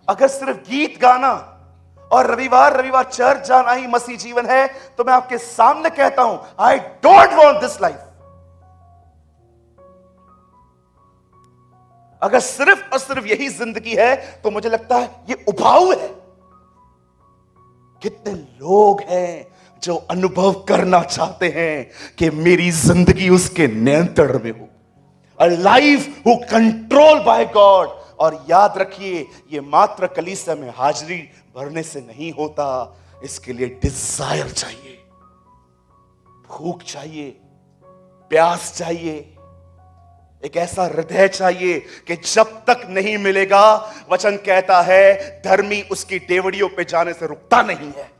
अगर सिर्फ गीत गाना और रविवार रविवार चर्च जाना ही मसीह जीवन है, तो मैं आपके सामने कहता हूं, I don't want this life. अगर सिर्फ और सिर्फ यही जिंदगी है तो मुझे लगता है ये उबाऊ है। कितने लोग हैं जो अनुभव करना चाहते हैं कि मेरी जिंदगी उसके नियंत्रण में हो, a life who control by God. और याद रखिए, ये मात्र कलीसिया में हाजिरी भरने से नहीं होता, इसके लिए डिजायर चाहिए, भूख चाहिए, प्यास चाहिए, एक ऐसा हृदय चाहिए कि जब तक नहीं मिलेगा, वचन कहता है धर्मी उसकी डेवड़ियों पे जाने से रुकता नहीं है।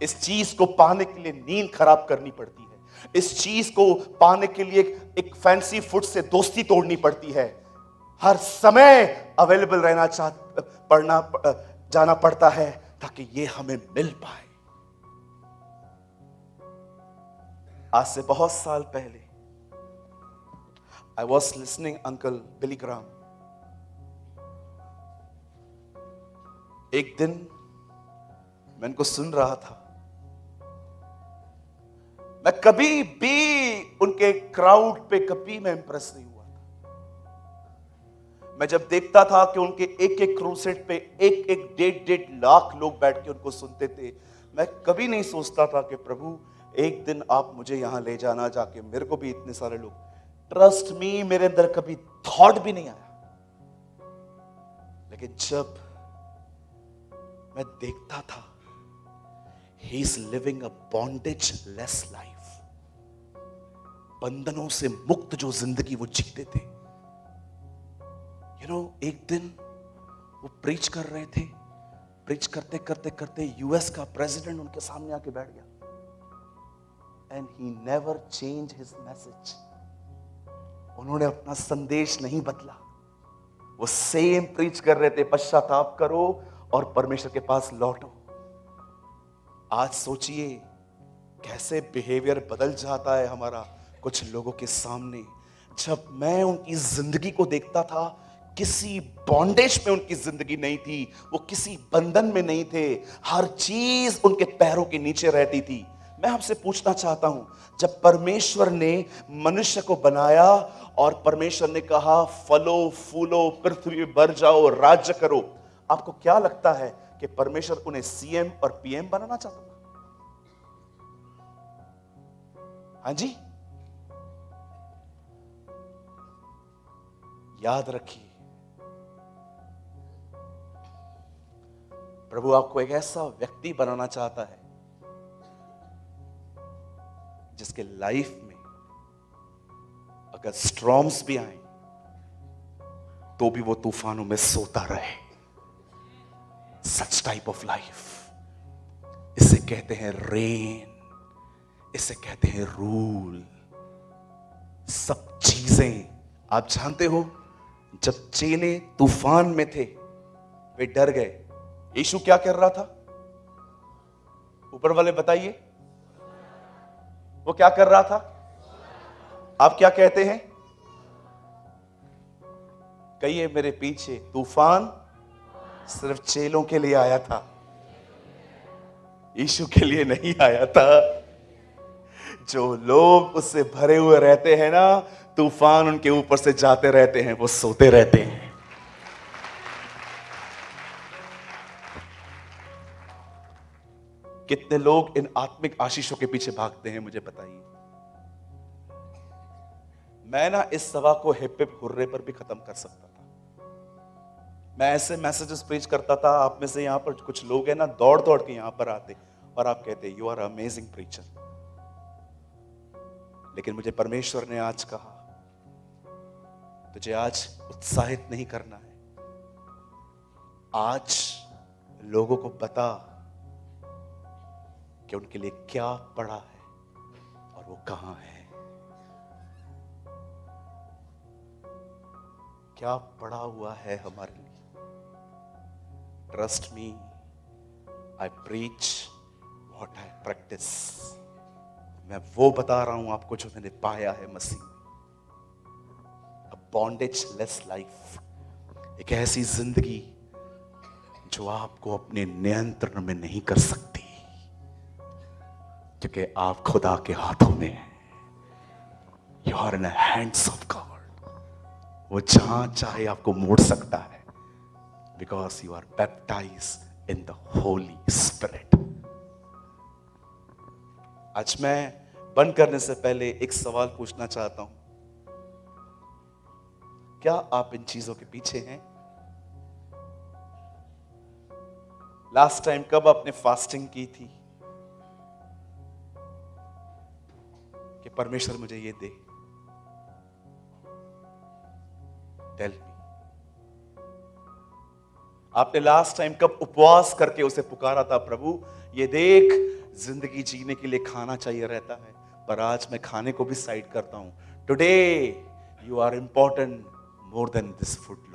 इस चीज को पाने के लिए नींद खराब करनी पड़ती है, इस चीज को पाने के लिए एक फैंसी फूड से दोस्ती तोड़नी पड़ती है, हर समय अवेलेबल रहना जाना पड़ता है ताकि ये हमें मिल पाए। आज से बहुत साल पहले आई वॉज लिसनिंग अंकल बिली ग्राम। एक दिन मैं इनको सुन रहा था। मैं कभी भी उनके क्राउड पे कभी मैं इंप्रेस नहीं हुआ था। मैं जब देखता था कि उनके एक एक क्रूसेड पे एक एक 1.5 लाख लोग बैठ के उनको सुनते थे, मैं कभी नहीं सोचता था कि प्रभु एक दिन आप मुझे यहां ले जाना, जाके मेरे को भी इतने सारे लोग। ट्रस्ट मी, मेरे अंदर कभी थॉट भी नहीं आया। लेकिन जब मैं देखता था he is living a bondage less life, बंधनों से मुक्त जो जिंदगी वो जीते थे। एक दिन वो प्रीच कर रहे थे, प्रीच करते करते करते यूएस का प्रेसिडेंट उनके सामने आके बैठ गया, and he never change his message. उन्होंने अपना संदेश नहीं बदला, वो सेम प्रीच कर रहे थे, पश्चाताप करो और परमेश्वर के पास लौटो। आज सोचिए कैसे बिहेवियर बदल जाता है हमारा कुछ लोगों के सामने। जब मैं उनकी जिंदगी को देखता था, किसी बॉन्डेज में उनकी जिंदगी नहीं थी, वो किसी बंधन में नहीं थे, हर चीज उनके पैरों के नीचे रहती थी। मैं आपसे पूछना चाहता हूं, जब परमेश्वर ने मनुष्य को बनाया और परमेश्वर ने कहा फलो फूलो पृथ्वी पर भर जाओ राज्य करो, आपको क्या लगता है कि परमेश्वर उन्हें सीएम और पीएम बनाना चाहता था? हाँ जी, याद रखिए, प्रभु आपको एक ऐसा व्यक्ति बनाना चाहता है जिसके लाइफ में अगर स्ट्रॉम्स भी आए तो भी वो तूफानों में सोता रहे। सच टाइप ऑफ लाइफ, इसे कहते हैं रेन, इसे कहते हैं रूल। सब चीजें आप जानते हो, जब चेले तूफान में थे वे डर गए। यीशु क्या कर रहा था? ऊपर वाले बताइए, वो क्या कर रहा था? आप क्या कहते हैं? कहिए मेरे पीछे, तूफान सिर्फ चेलों के लिए आया था, यीशु के लिए नहीं आया था। जो लोग उससे भरे हुए रहते हैं ना, तूफान उनके ऊपर से जाते रहते हैं, वो सोते रहते हैं। कितने लोग इन आत्मिक आशीषों के पीछे भागते हैं, मुझे बताइए। मैं ना इस सभा को हिप हिप हुर्रे पर भी खत्म कर सकता था। मैं ऐसे मैसेजेस प्रीच करता था, आप में से यहां पर कुछ लोग हैं ना, दौड़ दौड़ के यहां पर आते और आप कहते यू आर अमेजिंग प्रीचर। लेकिन मुझे परमेश्वर ने आज कहा, तुझे आज उत्साहित नहीं करना है, आज लोगों को बता कि उनके लिए क्या पड़ा है और वो कहां है। क्या पड़ा हुआ है हमारे लिए। Trust me, I preach what I practice. मैं वो बता रहा हूं आपको जो मैंने पाया है मसीह में। अ बॉन्डेज लेस लाइफ, एक ऐसी जिंदगी जो आपको अपने नियंत्रण में नहीं कर सकती, क्योंकि आप खुदा के हाथों में हैं। You are in the hands of God. वो जहां चाहे आपको मोड़ सकता है, because you are baptised in the holy spirit. आज मैं बंद करने से पहले एक सवाल पूछना चाहता हूं, क्या आप इन चीजों के पीछे हैं? लास्ट टाइम कब आपने फास्टिंग की थी कि परमेश्वर मुझे ये दे? Tell me. आपने लास्ट टाइम कब उपवास करके उसे पुकारा था, प्रभु ये देख, जिंदगी जीने के लिए खाना चाहिए रहता है, पर आज मैं खाने को भी साइड करता हूं। Today you are important more than this food